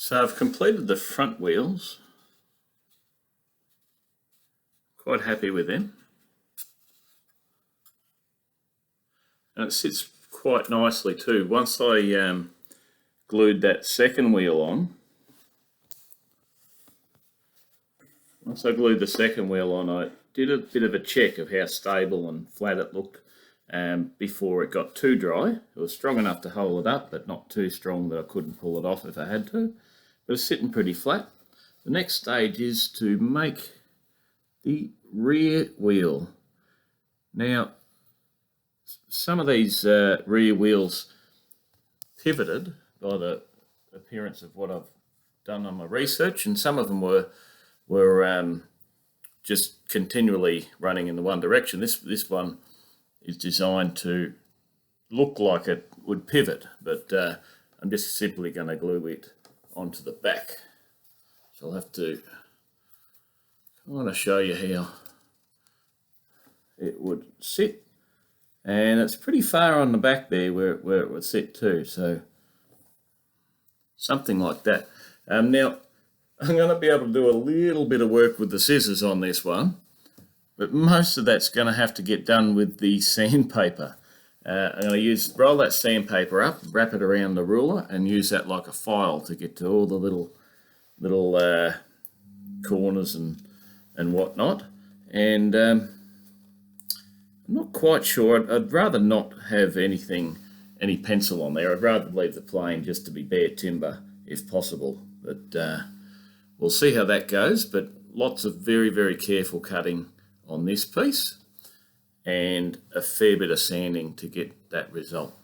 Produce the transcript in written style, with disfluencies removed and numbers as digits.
So I've completed the front wheels. Quite happy with them. And it sits quite nicely too. Once I glued that second wheel on, I did a bit of a check of how stable and flat it looked before it got too dry. It was strong enough to hold it up, but not too strong that I couldn't pull it off if I had to. But it's sitting pretty flat. The next stage is to make the rear wheel. Now, some of these rear wheels pivoted by the appearance of what I've done on my research, and some of them were just continually running in the one direction. This one is designed to look like it would pivot, but I'm just simply going to glue it onto the back. So I'll have to kind of show you how it would sit, and it's pretty far on the back there where it would sit too, so something like that. Now I'm going to be able to do a little bit of work with the scissors on this one, but most of that's going to have to get done with the sandpaper. I'm going to roll that sandpaper up, wrap it around the ruler, and use that like a file to get to all the little corners and whatnot. And I'm not quite sure. I'd rather not have any pencil on there. I'd rather leave the plane just to be bare timber if possible. But we'll see how that goes. But lots of very, very careful cutting on this piece, and a fair bit of sanding to get that result.